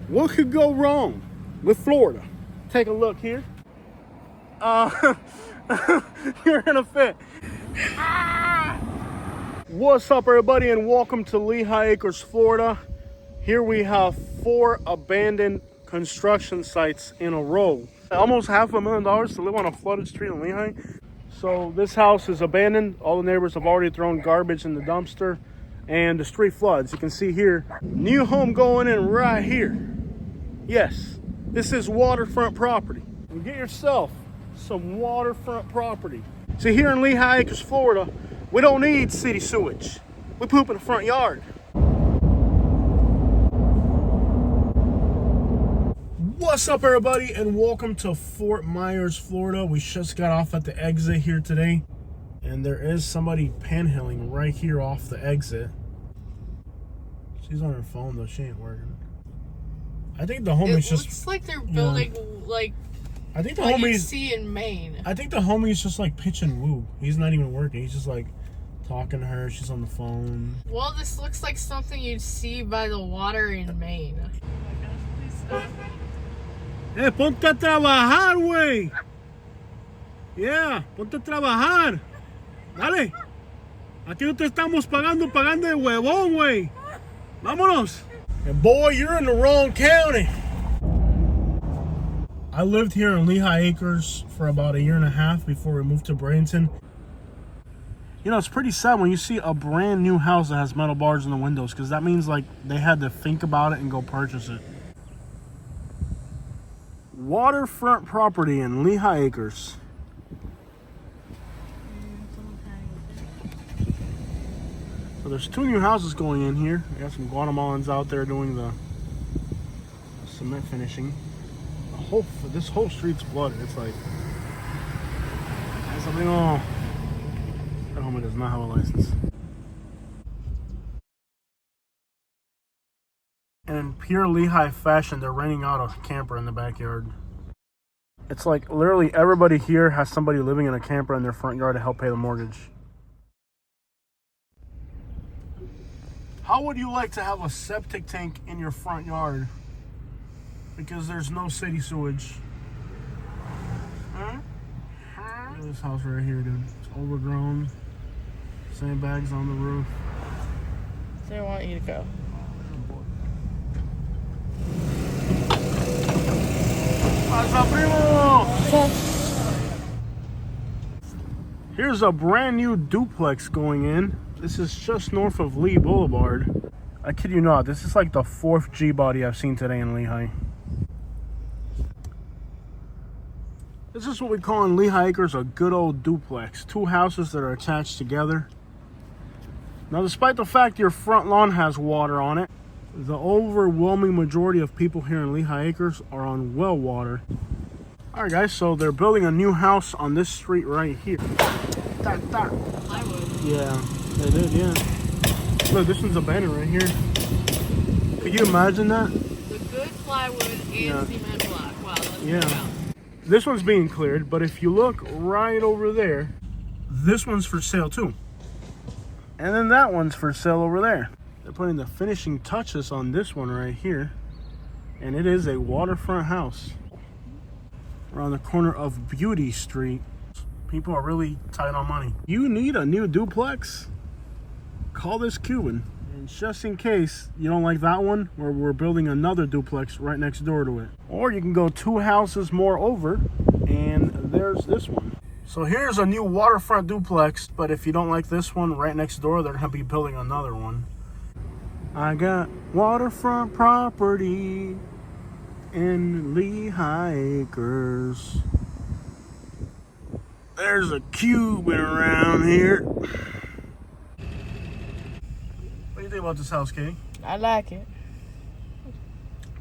What could go wrong with Florida? Take a look here. You're in a fit. What's up, everybody, and welcome to Lehigh Acres, Florida. Here we have 4 abandoned construction sites in a row. Almost $500,000 to live on a flooded street in Lehigh. So this house is abandoned. All the neighbors have already thrown garbage in the dumpster, and the street floods. You can see here, new home going in right here. Yes, this is waterfront property. And get yourself some waterfront property. See, here in Lehigh Acres, Florida, we don't need city sewage. We poop in the front yard. What's up, everybody, and welcome to Fort Myers, Florida. We just got off at the exit here today, and there is somebody panhandling right here off the exit. She's on her phone though, she ain't working. I think the homie's just... It looks like they're building, like, I think the what homie's... you see in Maine. I think the homie's just like pitching woo. He's not even working. He's just like talking to her. She's on the phone. Well, this looks like something you'd see by the water in Maine. Oh my gosh, please stop. Ponte a trabajar, güey. Yeah, ponte a trabajar. Dale. Aquí no te estamos pagando de huevón, güey. Vámonos. And boy, you're in the wrong county. I lived here in Lehigh Acres for about 1.5 years before we moved to Bradenton. You know, it's pretty sad when you see a brand new house that has metal bars in the windows, because that means like they had to think about it and go purchase it. Waterfront property in Lehigh Acres. So there's 2 new houses going in here. I got some Guatemalans out there doing the cement finishing. This whole street's flooded. It's like something. Oh, that homie does not have a license. And in pure Lehigh fashion, they're renting out a camper in the backyard. It's like literally everybody here has somebody living in a camper in their front yard to help pay the mortgage. How would you like to have a septic tank in your front yard because there's no city sewage? Huh? Look at this house right here, dude. It's overgrown. Sandbags on the roof. They want you to go. Here's a brand new duplex going in. This is just north of Lee Boulevard. I kid you not, this is like the 4th G-body I've seen today in Lehigh. This is what we call in Lehigh Acres a good old duplex. 2 houses that are attached together. Now, despite the fact your front lawn has water on it, the overwhelming majority of people here in Lehigh Acres are on well water. Alright guys, so they're building a new house on this street right here. Plywood. Yeah, they did, yeah. Look, this one's abandoned right here. Could you imagine that? The good plywood and cement block. Wow, that's yeah. This one's being cleared, but if you look right over there, this one's for sale too. And then that one's for sale over there. They're putting the finishing touches on this one right here. And it is a waterfront house. Around the corner of Beauty Street. People are really tight on money. You need a new duplex? Call this Cuban. And just in case you don't like that one, we're building another duplex right next door to it. Or you can go 2 houses more over, and there's this one. So here's a new waterfront duplex, but if you don't like this one right next door, they're gonna be building another one. I got waterfront property in Lehigh Acres. There's a Cuban around here. What do you think about this house, Katie? I like it.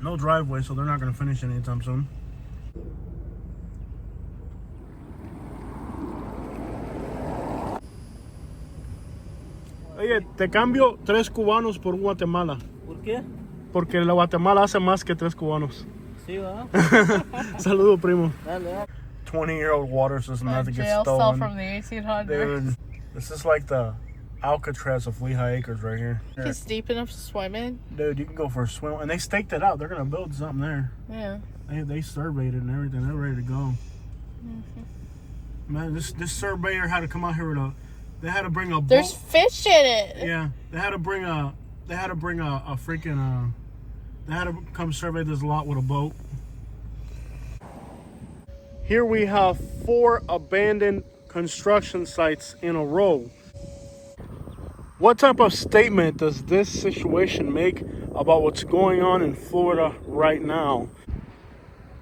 No driveway, so they're not going to finish anytime soon. Oye, te cambio 3 cubanos por un Guatemala. ¿Por qué? Porque la Guatemala hace más que 3 cubanos. Sí, ¿verdad? Saludo, primo. Dale, dale. 20-year-old water system that gets Jail cell stolen. from the 1800s. Dude, this is like the Alcatraz of Lehigh Acres right here. It's deep enough to swim in. Dude, you can go for a swim. And they staked it out. They're going to build something there. Yeah. They surveyed it and everything. They're ready to go. Man, this surveyor had to come out here with they had to bring a boat. There's fish in it. Yeah. They had to bring a freaking, they had to come survey this lot with a boat. Here we have 4 abandoned construction sites in a row. What type of statement does this situation make about what's going on in Florida right now?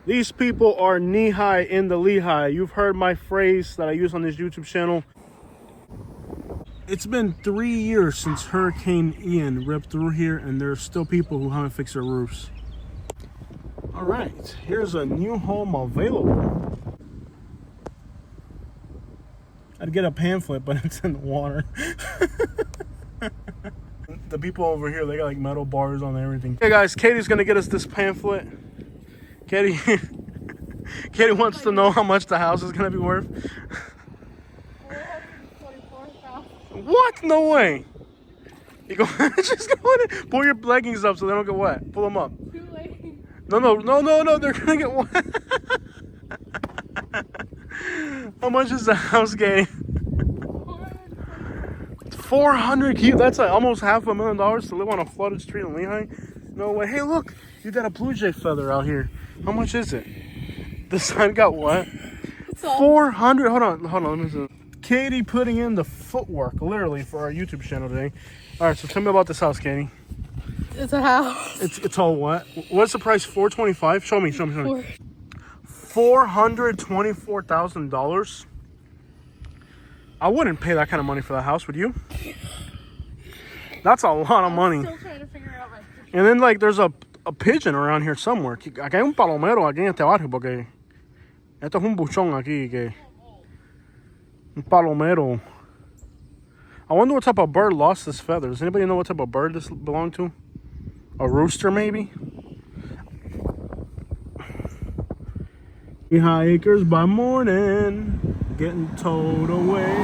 These people are knee-high in the Lehigh. You've heard my phrase that I use on this YouTube channel. It's been 3 years since Hurricane Ian ripped through here, and there's still people who haven't fixed their roofs. All right, here's a new home available. I'd get a pamphlet, but it's in the water. The people over here, they got like metal bars on everything. Hey guys, Katie's gonna get us this pamphlet. Katie wants to know how much the house is gonna be worth. What? No way. You go, just go in. Pull your leggings up so they don't get wet. Pull them up. Too late. No, they're gonna get wet. How much is the house, Katie? 400. That's like almost $500,000 to live on a flooded street in Lehigh. No way. Hey, look, you got a blue jay feather out here. How much is it? The sign got what? 400. Hold on. Let me see. Katie putting in the footwork, literally, for our YouTube channel today. All right, so tell me about this house, Katie. It's a house. It's all what? What's the price? $425. Show me. $424,000. I wouldn't pay that kind of money for the house, would you? That's a lot of money. Still trying to figure out my... And then like there's a pigeon around here somewhere. Acá hay un palomero aquí en este barrio porque esto es un buchón aquí que un palomero. I wonder what type of bird lost this feather. Does anybody know what type of bird this belonged to? A rooster, maybe? Lehigh Acres by morning, getting towed away.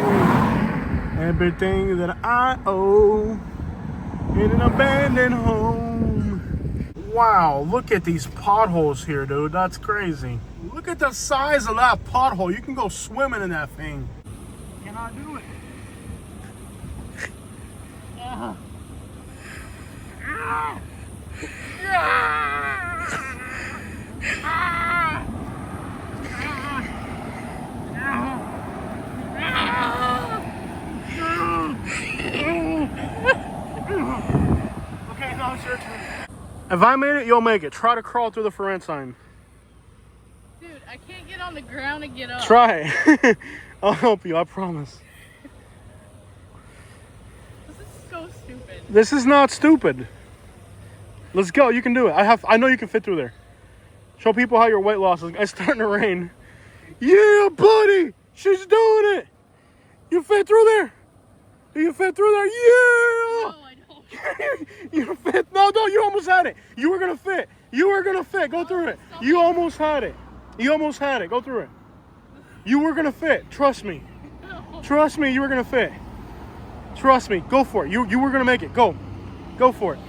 Everything that I owe in an abandoned home. Wow, look at these potholes here, dude. That's crazy. Look at the size of that pothole. You can go swimming in that thing. Cannot do it. Okay, now it's your turn. If I made it, you'll make it. Try to crawl through the for rent sign. Dude, I can't get on the ground and get up. Try. I'll help you, I promise. This is so stupid. This is not stupid. Let's go. You can do it. I know you can fit through there. Show people how your weight loss is. It's starting to rain. Yeah, buddy. She's doing it. You fit through there. You fit through there. Yeah. No, I don't. You fit. No, you almost had it. You were gonna fit. Go through it. You almost had it. Go through it. You were gonna fit. Trust me. Trust me. You were gonna fit. Trust me. Go for it. You were gonna make it. Go for it.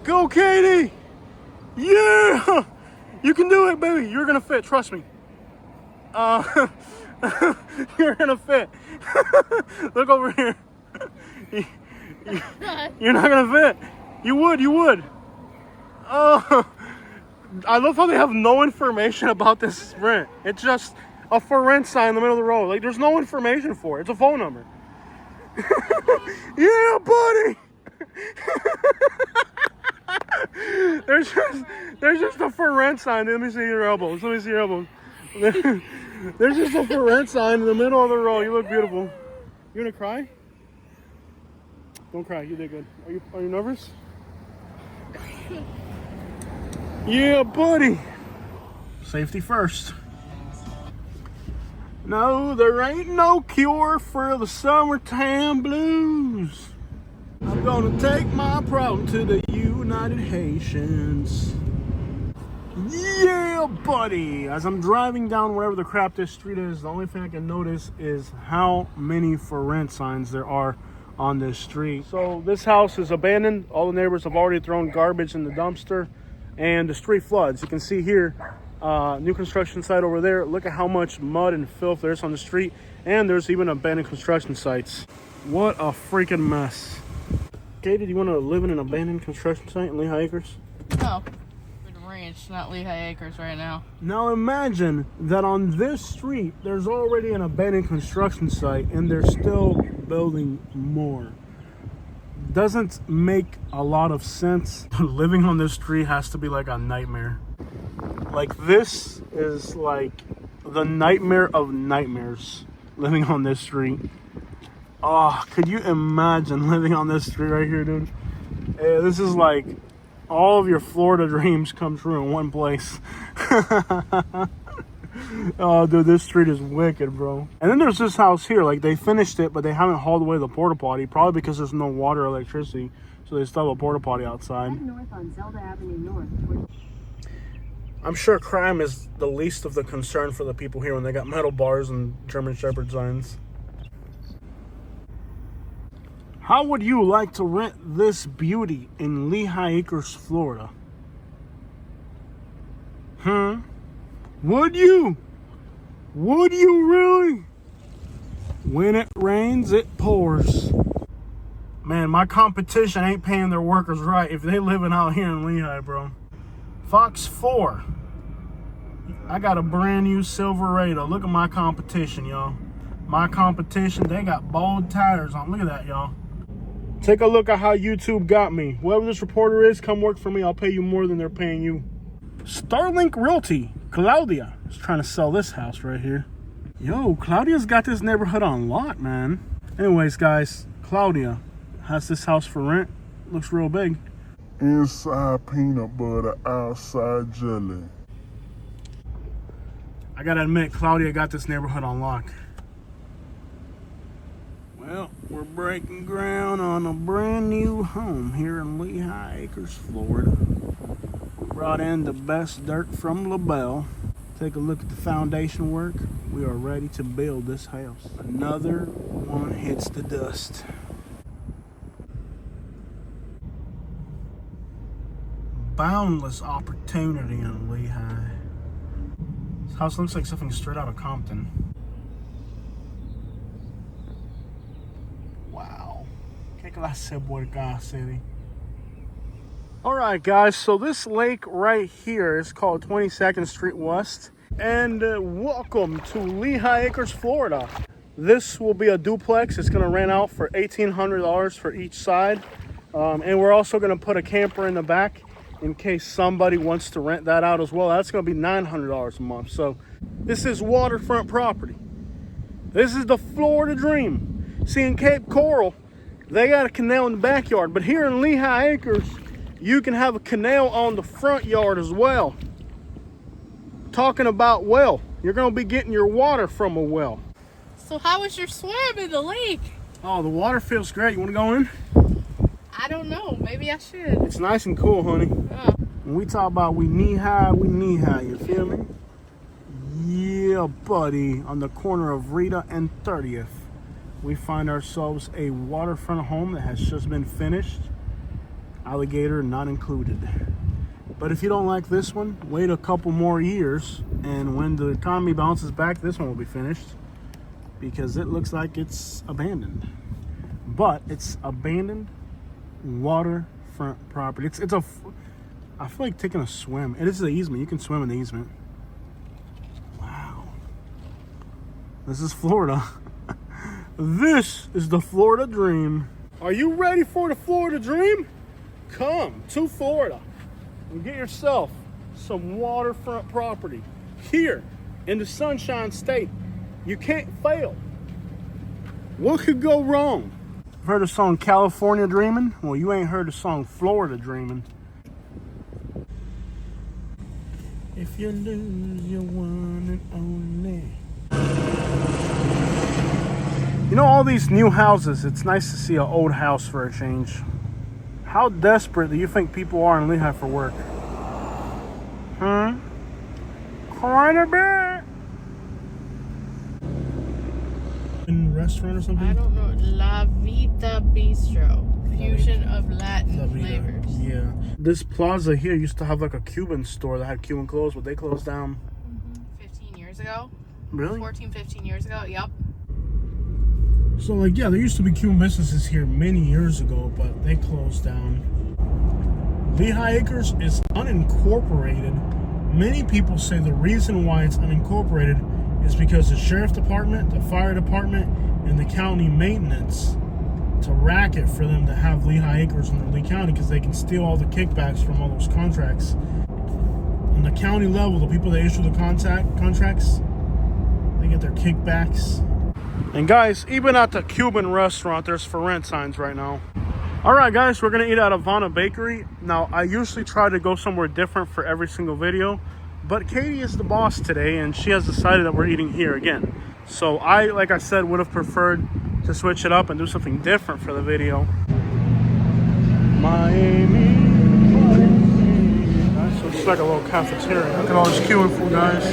Go, Katie. Yeah. You can do it, baby. You're gonna fit. Trust me. You're gonna fit. Look over here. You're not gonna fit. You would. I love how they have no information about this sprint. It's just a for rent sign in the middle of the road. Like there's no information for it. It's a phone number. Yeah, buddy. There's just a for rent sign. Let me see your elbows. There's just a for rent sign in the middle of the road. You look beautiful. You gonna cry? Don't cry. You did good. Are you nervous? Yeah, buddy. Safety first. No, there ain't no cure for the summertime blues. I'm gonna take my problem to the United Haitians. Yeah, buddy. As I'm driving down wherever the crap this street is, the only thing I can notice is how many for rent signs there are on this street. So this house is abandoned. All the neighbors have already thrown garbage in the dumpster, and the street floods. You can see here, new construction site over there. Look at how much mud and filth there's on the street, and there's even abandoned construction sites. What a freaking mess. Katie, do you want to live in an abandoned construction site in Lehigh Acres? No. For the ranch, not Lehigh Acres right now. Now imagine that on this street, there's already an abandoned construction site and they're still building more. Doesn't make a lot of sense. Living on this street has to be like a nightmare. Like, this is like the nightmare of nightmares, living on this street. Oh, could you imagine living on this street right here, dude? Hey, this is like all of your Florida dreams come true in one place. Oh, dude, this street is wicked, bro. And then there's this house here. Like, they finished it, but they haven't hauled away the porta potty, probably because there's no water or electricity. So they still have a porta potty outside. Head north on Zelda Avenue North. I'm sure crime is the least of the concern for the people here when they got metal bars and German Shepherd signs. How would you like to rent this beauty in Lehigh Acres, Florida? Would you? Would you really? When it rains, it pours. Man, my competition ain't paying their workers right if they living out here in Lehigh, bro. Fox 4. I got a brand new Silverado. Look at my competition, y'all. My competition, they got bold tires on. Look at that, y'all. Take a look at how YouTube got me. Whoever this reporter is, come work for me. I'll pay you more than they're paying you. Starlink Realty. Claudia is trying to sell this house right here. Yo, Claudia's got this neighborhood on lock, man. Anyways, guys, Claudia has this house for rent. Looks real big. Inside peanut butter, outside jelly. I gotta admit, Claudia got this neighborhood on lock. Well, we're breaking ground on a brand new home here in Lehigh Acres, Florida. Brought in the best dirt from LaBelle. Take a look at the foundation work. We are ready to build this house. Another one hits the dust. Boundless opportunity in Lehigh. This house looks like something straight out of Compton. Wow. Que clase puerca city. Alright guys, so this lake right here is called 22nd Street West. And welcome to Lehigh Acres, Florida. This will be a duplex. It's going to rent out for $1,800 for each side. And we're also going to put a camper in the back in case somebody wants to rent that out as well. That's going to be $900 a month. So this is waterfront property. This is the Florida dream. See, in Cape Coral, they got a canal in the backyard. But here in Lehigh Acres, you can have a canal on the front yard as well. Talking about well, you're going to be getting your water from a well. So how was your swim in the lake? Oh, the water feels great. You want to go in? I don't know. Maybe I should. It's nice and cool, honey. When we talk about we knee high, you feel me? Yeah, buddy. On the corner of Rita and 30th, we find ourselves a waterfront home that has just been finished. Alligator not included. But if you don't like this one, wait a couple more years, and when the economy bounces back, this one will be finished because it looks like it's abandoned. But it's abandoned waterfront property. I feel like taking a swim. It is the easement. You can swim in the easement. Wow. This is Florida. This is the Florida dream. Are you ready for the Florida dream? Come to Florida and get yourself some waterfront property here in the Sunshine State. You can't fail. What could go wrong? Heard the song California Dreamin'? Well, you ain't heard the song Florida Dreamin'. If you lose your one and only. You know, all these new houses, it's nice to see an old house for a change. How desperate do you think people are in Lehigh for work? Quite a bit. restaurant or something? I don't know. La Vita Bistro. Fusion of Latin flavors. Yeah. This plaza here used to have like a Cuban store that had Cuban clothes, but they closed down. 15 years ago. Really? 14, 15 years ago. Yep. So like, yeah, there used to be Cuban businesses here many years ago, but they closed down. Lehigh Acres is unincorporated. Many people say the reason why it's unincorporated is because the sheriff department, the fire department, and the county maintenance, it's a racket for them to have Lehigh Acres in their Lee County because they can steal all the kickbacks from all those contracts. On the county level, the people that issue the contracts, they get their kickbacks. And guys, even at the Cuban restaurant, there's for rent signs right now. All right, guys, we're gonna eat at Havana Bakery. Now, I usually try to go somewhere different for every single video, but Katie is the boss today, and she has decided that we're eating here again. So I, like I said, would have preferred to switch it up and do something different for the video. Miami. So it's like a little cafeteria. Look at all this queuing for, guys.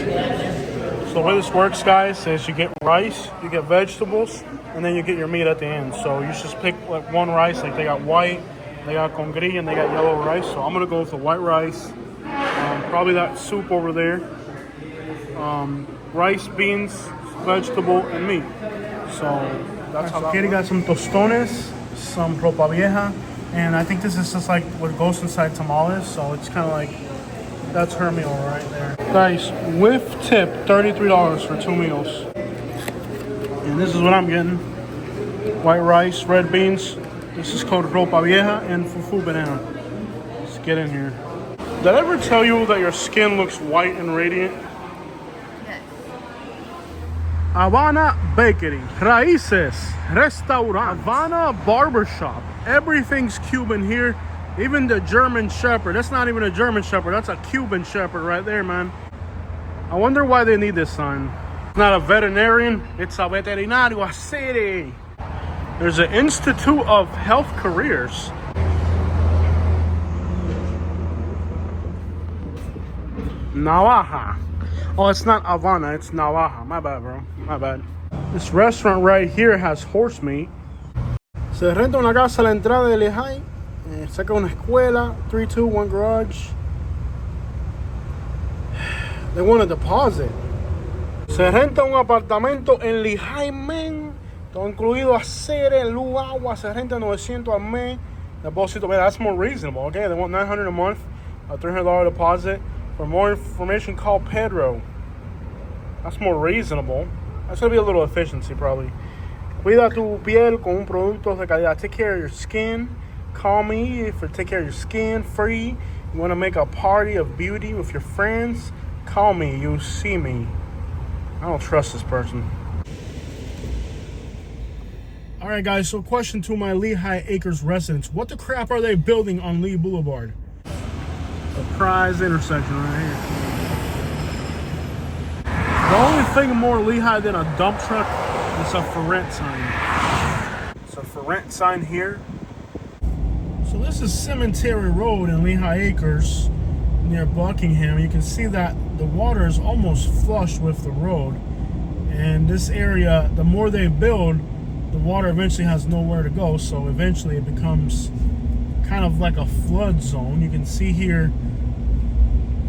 So the way this works, guys, is you get rice, you get vegetables, and then you get your meat at the end. So you just pick like one rice, like they got white, they got con gris, and they got yellow rice. So I'm gonna go with the white rice. Probably that soup over there. Rice, beans, vegetable, and meat. So that's how Katie got some tostones, some ropa vieja, and I think this is just like what goes inside tamales. So it's kind of like, that's her meal right there. Guys, with tip, $33 for 2 meals. And this is what I'm getting. White rice, red beans. This is called ropa vieja and fufu banana. Let's get in here. Did I ever tell you that your skin looks white and radiant? Yes. Havana Bakery, Raíces, Restaurant, Havana Barbershop. Everything's Cuban here. Even the German Shepherd. That's not even a German Shepherd. That's a Cuban Shepherd right there, man. I wonder why they need this sign. It's not a veterinarian. It's a veterinario city. There's an Institute of Health Careers. Navaja. Oh, it's not Havana. It's Navaja. My bad, bro. My bad. This restaurant right here has horse meat. Se renta una casa a la entrada de Lehigh. Cerca de una escuela, 321 garage. They want a deposit. Se renta un apartamento en Lehigh, man. Todo incluido aceite, luz, agua. Se renta $900 al mes. Depósito, man, that's more reasonable. Okay, they want $900 a month, a $300 deposit. For more information, call Pedro. That's more reasonable. That's gonna be a little efficiency, probably. Cuida tu piel con un producto de calidad. Take care of your skin. Call me for take care of your skin, free. You want to make a party of beauty with your friends? Call me. You see me. I don't trust this person. All right, guys. So, question to my Lehigh Acres residents: what the crap are they building on Lee Boulevard? Surprise intersection right here. The only thing more Lehigh than a dump truck is a for rent sign. It's a for rent sign here. So this is Cemetery Road in Lehigh Acres near Buckingham. You can see that the water is almost flush with the road. And this area, the more they build, the water eventually has nowhere to go. So eventually it becomes kind of like a flood zone. You can see here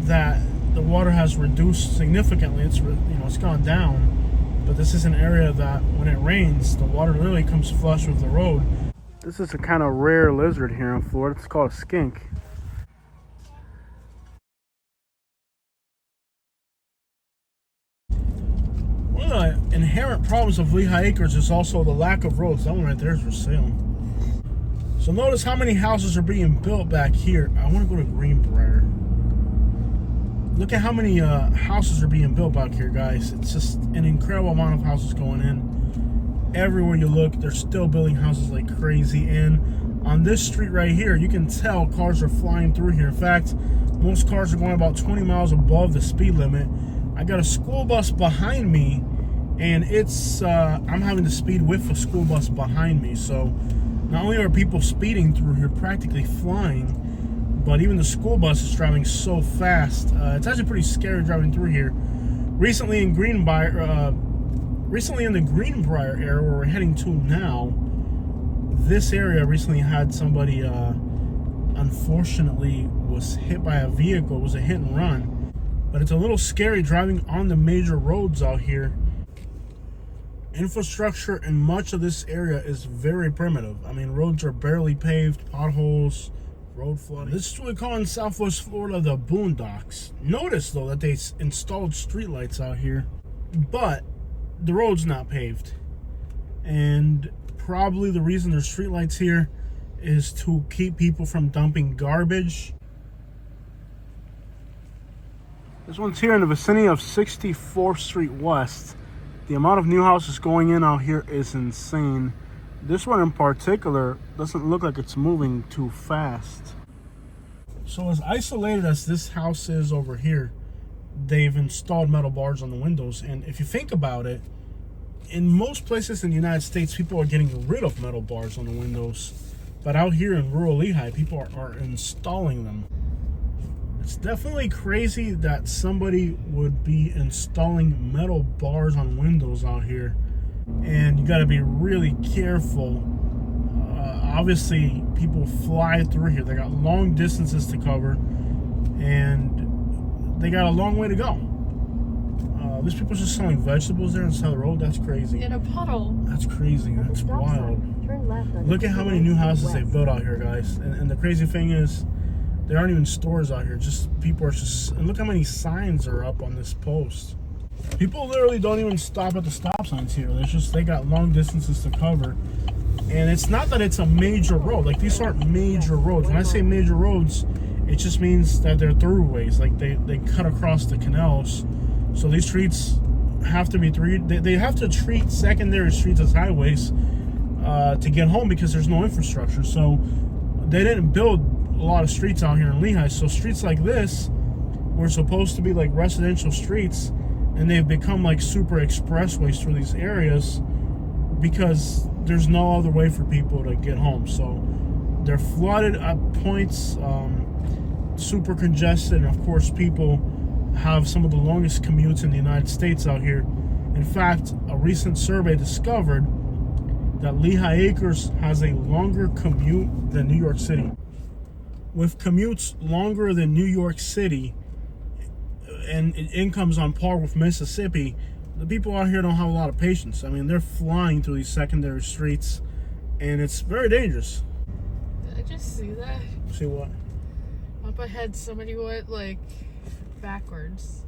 that the water has reduced significantly. It's it's gone down. But this is an area that when it rains, the water literally comes flush with the road. This is a kind of rare lizard here in Florida. It's called a skink. One of the inherent problems of Lehigh Acres is also the lack of roads. That one right there is for sale. So notice how many houses are being built back here. I want to go to Greenbryer. Look at how many houses are being built back here, guys. It's just an incredible amount of houses going in. Everywhere you look, they're still building houses like crazy. And on this street right here, you can tell cars are flying through here. In fact, most cars are going about 20 miles above the speed limit. I got a school bus behind me, and it's I'm having to speed with a school bus behind me. So not only are people speeding through here, practically flying, but even the school bus is driving so fast. It's actually pretty scary driving through here. Recently in Greenbryer, Recently in the Greenbryer area where we're heading to now, this area recently had somebody unfortunately was hit by a vehicle. It was a hit and run. But it's a little scary driving on the major roads out here. Infrastructure in much of this area is very primitive. I mean, roads are barely paved, potholes, road flooding. This is what we call in Southwest Florida the boondocks. Notice though that they installed streetlights out here, but the road's not paved. And probably the reason there's streetlights here is to keep people from dumping garbage. This one's here in the vicinity of 64th Street West. The amount of new houses going in out here is insane. This one in particular doesn't look like it's moving too fast. So as isolated as this house is over here, they've installed metal bars on the windows. And if you think about it, in most places in the United States, people are getting rid of metal bars on the windows. But out here in rural Lehigh, people are installing them. It's definitely crazy that somebody would be installing metal bars on windows out here. And you got to be really careful. Obviously, people fly through here. They got long distances to cover. And they got a long way to go. These people just selling vegetables there on the side of the road. That's crazy. In a puddle. That's crazy. That's wild. Turn left on Look at how many new houses they've built out here, guys. And the crazy thing is, there aren't even stores out here. Just people are just, and look how many signs are up on this post. People literally don't even stop at the stop signs here. They got long distances to cover. And it's not that it's a major road. Like, these aren't major roads. When I say major roads, it just means that they're throughways. Like, they cut across the canals. So these streets have to be they have to treat secondary streets as highways to get home because there's no infrastructure. So they didn't build a lot of streets out here in Lehigh. So streets like this were supposed to be like residential streets, and they've become like super expressways through these areas because there's no other way for people to get home. So they're flooded at points, super congested, and of course people have some of the longest commutes in the United States out here. In fact, a recent survey discovered that Lehigh Acres has a longer commute than New York City. With commutes longer than New York City and incomes on par with Mississippi, the people out here don't have a lot of patience. I mean, they're flying through these secondary streets, and it's very dangerous. Did I just see that? See what? Up ahead, somebody went like backwards.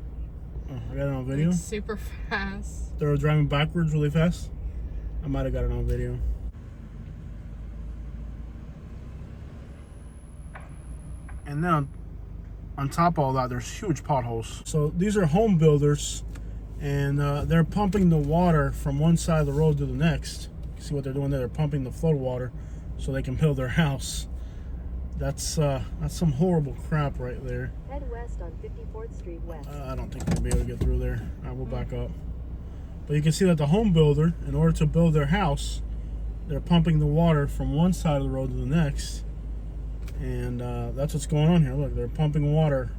Oh, I got it on video. Like, super fast. They were driving backwards really fast. I might have got it on video. And then on top of all that, there's huge potholes. So these are home builders, and they're pumping the water from one side of the road to the next. You see what they're doing there? They're pumping the flood water so they can build their house. That's some horrible crap right there. Head west on 54th Street West. I don't think we'll be able to get through there. I will back up. But you can see that the home builder, in order to build their house, they're pumping the water from one side of the road to the next. And that's what's going on here. Look, they're pumping water.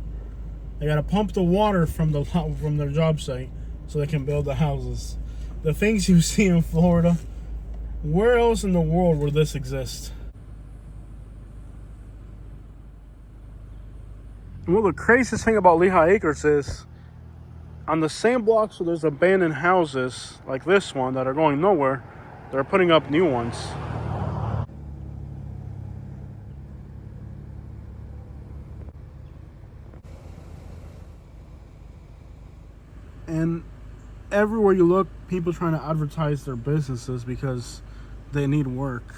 They got to pump the water from their job site so they can build the houses. The things you see in Florida, where else in the world would this exist? Well, the craziest thing about Lehigh Acres is on the same blocks where there's abandoned houses like this one that are going nowhere, they're putting up new ones. And everywhere you look, people trying to advertise their businesses because they need work.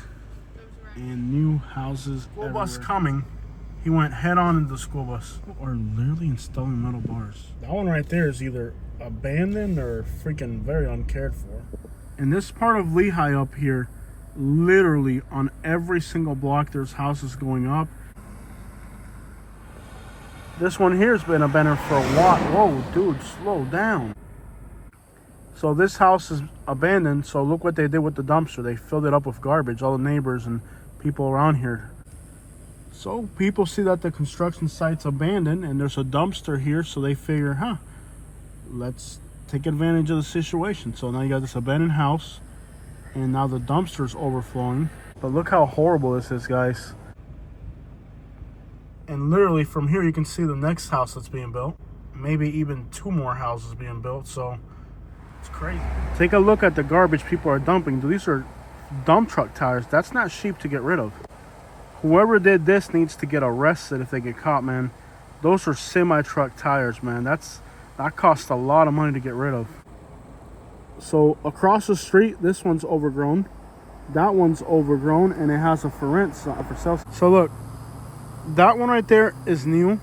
And new houses. School bus coming. He went head on into the school bus. People are literally installing metal bars. That one right there is either abandoned or freaking very uncared for. In this part of Lehigh up here, literally on every single block there's houses going up. This one here has been abandoned for a while. Whoa, dude, slow down. So this house is abandoned. So look what they did with the dumpster. They filled it up with garbage, all the neighbors and people around here. So people see that the construction site's abandoned and there's a dumpster here. So they figure, let's take advantage of the situation. So now you got this abandoned house, and now the dumpster's overflowing. But look how horrible this is, guys. And literally from here you can see the next house that's being built. Maybe even 2 more houses being built, so it's crazy. Take a look at the garbage people are dumping. These are dump truck tires. That's not cheap to get rid of. Whoever did this needs to get arrested if they get caught, man. Those are semi-truck tires, man. That costs a lot of money to get rid of. So across the street, this one's overgrown. That one's overgrown, and it has a for rent sign for sale. So look, that one right there is new.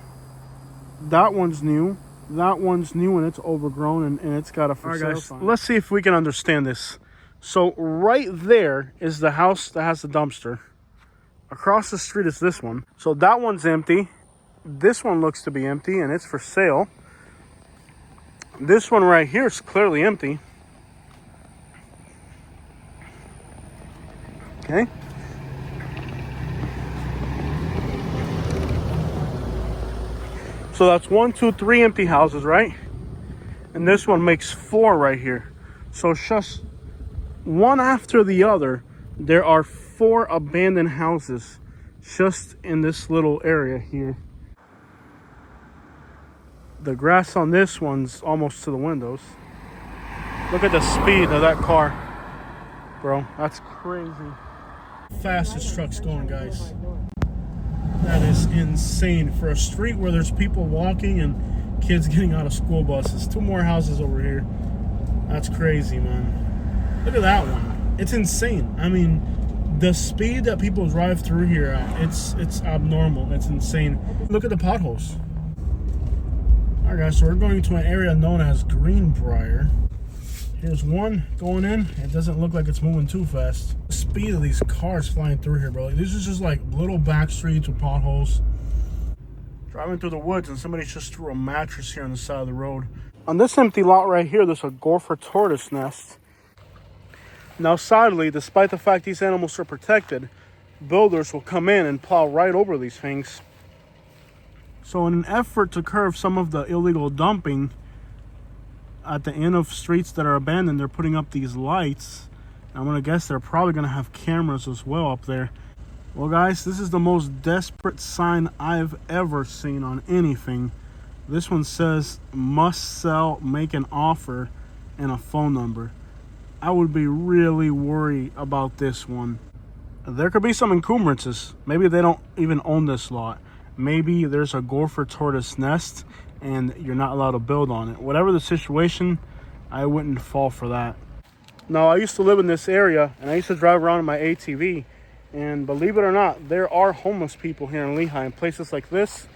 That one's new. That one's new, and it's overgrown, and it's got a for sale sign. Let's see if we can understand this. So right there is the house that has the dumpster. Across the street is this one. So that one's empty. This one looks to be empty, and it's for sale. This one right here is clearly empty. Okay. So that's 1, 2, 3 empty houses, right? And this one makes 4 right here. So it's just one after the other. There are 4 abandoned houses just in this little area here. The grass on this one's almost to the windows. Look at the speed of that car, bro. That's crazy. Fastest truck's going, guys. That is insane for a street where there's people walking and kids getting out of school buses. 2 more houses over here. That's crazy, man. Look at that one. It's insane. I mean, the speed that people drive through here, it's abnormal. It's insane. Look at the potholes. All right, guys, so we're going to an area known as Greenbryer. Here's one going in. It doesn't look like it's moving too fast. The speed of these cars flying through here, bro. These are just like little back streets with potholes. Driving through the woods, and somebody just threw a mattress here on the side of the road. On this empty lot right here, there's a gopher tortoise nest. Now, sadly, despite the fact these animals are protected, builders will come in and plow right over these things. So in an effort to curb some of the illegal dumping, at the end of streets that are abandoned, they're putting up these lights. I'm gonna guess they're probably gonna have cameras as well up there. Well, guys, this is the most desperate sign I've ever seen on anything. This one says must sell, make an offer, and a phone number. I would be really worried about this one. There could be some encumbrances. Maybe they don't even own this lot. Maybe there's a gopher tortoise nest and you're not allowed to build on it. Whatever the situation, I wouldn't fall for that. Now, I used to live in this area, and I used to drive around in my ATV, and believe it or not, there are homeless people here in Lehigh. In places like this,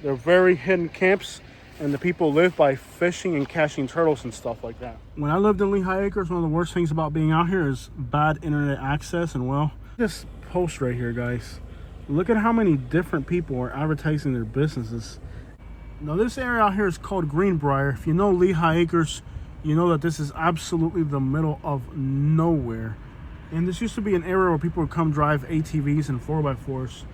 they're very hidden camps, and the people live by fishing and catching turtles and stuff like that. When I lived in Lehigh Acres, one of the worst things about being out here is bad internet access, and well, this post right here, guys. Look at how many different people are advertising their businesses. Now, this area out here is called Greenbryer. If you know Lehigh Acres, you know that this is absolutely the middle of nowhere. And this used to be an area where people would come drive ATVs and 4x4s.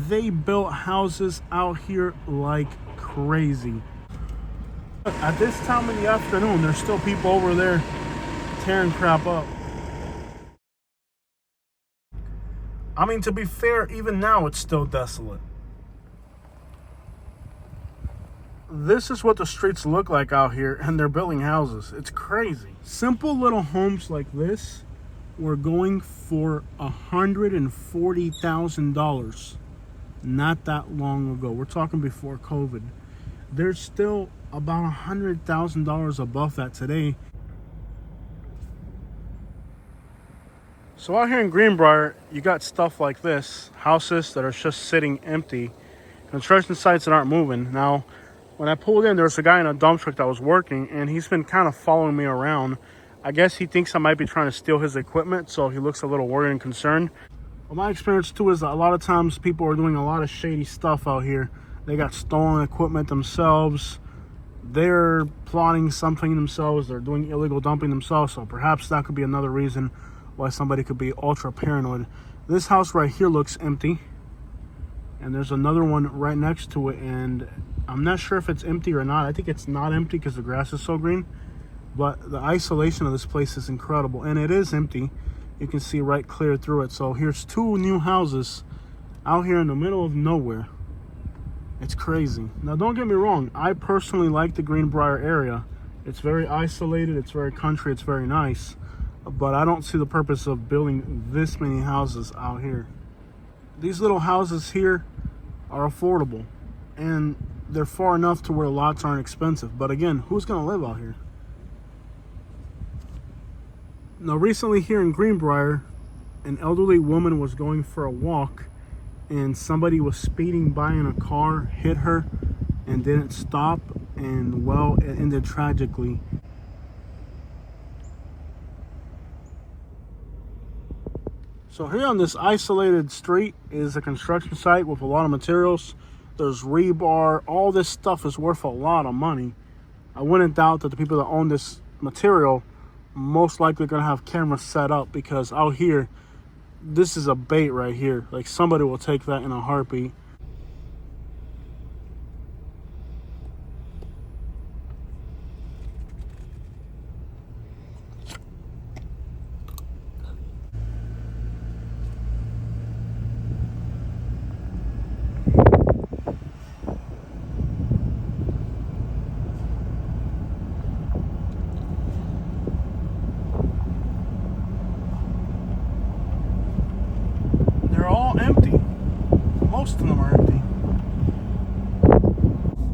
They built houses out here like crazy. At this time in the afternoon, there's still people over there tearing crap up. I mean, to be fair, even now it's still desolate. This is what the streets look like out here, and they're building houses. It's crazy. Simple little homes like this were going for $140,000 not that long ago. We're talking before COVID. There's still about $100,000 above that today. So out here in Greenbryer, you got stuff like this. Houses that are just sitting empty. Construction sites that aren't moving. Now, when I pulled in, there was a guy in a dump truck that was working, and he's been kind of following me around. I guess he thinks I might be trying to steal his equipment, so he looks a little worried and concerned. Well, my experience, too, is that a lot of times people are doing a lot of shady stuff out here. They got stolen equipment themselves. They're plotting something themselves. They're doing illegal dumping themselves, so perhaps that could be another reason why somebody could be ultra paranoid. This house right here looks empty, and there's another one right next to it, and I'm not sure if it's empty or not. I think it's not empty because the grass is so green. But the isolation of this place is incredible. And it is empty. You can see right clear through it. So here's 2 new houses out here in the middle of nowhere. It's crazy. Now, don't get me wrong. I personally like the Greenbryer area. It's very isolated. It's very country. It's very nice. But I don't see the purpose of building this many houses out here. These little houses here are affordable. And they're far enough to where lots aren't expensive. But again, who's going to live out here? Now, recently here in Greenbryer, an elderly woman was going for a walk and somebody was speeding by in a car, hit her, and didn't stop, and well, it ended tragically. So here on this isolated street is a construction site with a lot of materials. There's rebar. All this stuff is worth a lot of money. I wouldn't doubt that the people that own this material most likely going to have cameras set up, because out here, this is a bait right here. Like, somebody will take that in a heartbeat. They're all empty. Most of them are empty.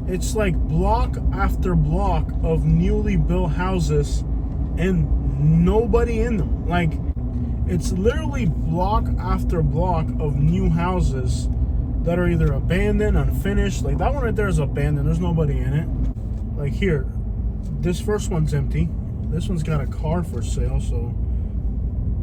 It's like block after block of newly built houses and nobody in them. Like, it's literally block after block of new houses that are either abandoned, unfinished. Like, that one right there is abandoned. There's nobody in it. Like, here, this first one's empty. This one's got a car for sale, so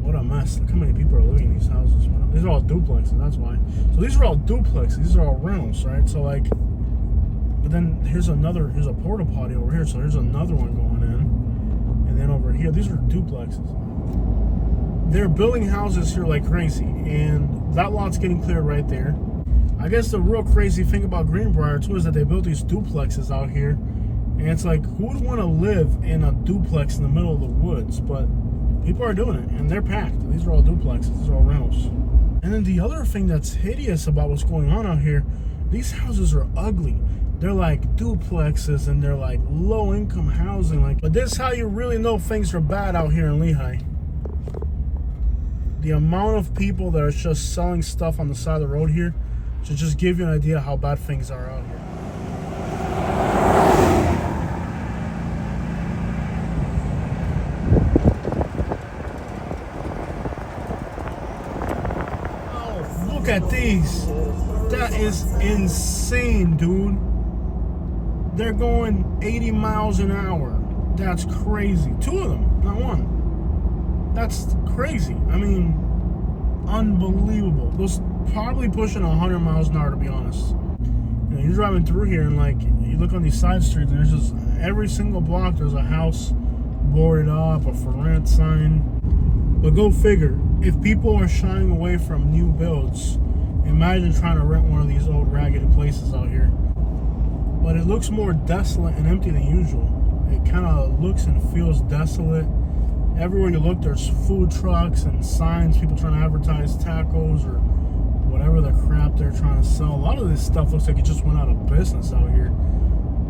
what a mess. Look how many people are living in these houses. These are all duplexes, that's why. So these are all duplexes. These are all rentals, right? So, like, but then here's a porta potty over here. So here's another one going in. And then over here, these are duplexes. They're building houses here like crazy. And that lot's getting cleared right there. I guess the real crazy thing about Greenbryer, too, is that they built these duplexes out here. And it's like, who would want to live in a duplex in the middle of the woods? But people are doing it, and they're packed. These are all duplexes. These are all rentals. And then the other thing that's hideous about what's going on out here, these houses are ugly. They're like duplexes, and they're like low-income housing. Like, but this is how you really know things are bad out here in Lehigh. The amount of people that are just selling stuff on the side of the road here should just give you an idea how bad things are out here. Look at these. That is insane, dude. They're going 80 miles an hour. That's crazy. 2 of them, not one. That's crazy. I mean, unbelievable. Those probably pushing 100 miles an hour, to be honest. You know, you're driving through here and, like, you look on these side streets and there's just every single block there's a house boarded up, a for rent sign. But go figure, if people are shying away from new builds, imagine trying to rent one of these old ragged places out here. But it looks more desolate and empty than usual. It kind of looks and feels desolate. Everywhere you look, there's food trucks and signs, people trying to advertise tacos or whatever the crap they're trying to sell. A lot of this stuff looks like it just went out of business out here.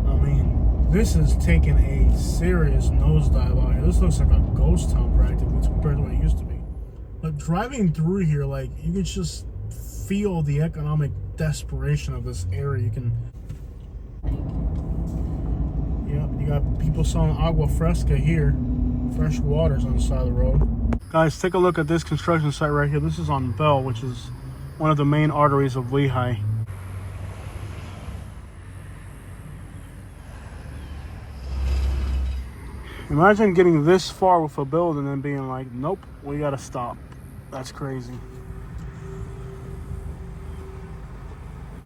I mean, this is taking a serious nosedive out here. This looks like a ghost town practically compared to what it used to be. But driving through here, like, you can just feel the economic desperation of this area. You can, yeah, you got people selling agua fresca here. Fresh waters on the side of the road. Guys, take a look at this construction site right here. This is on Bell, which is one of the main arteries of Lehigh. Imagine getting this far with a build and then being like, nope, we gotta stop. That's crazy.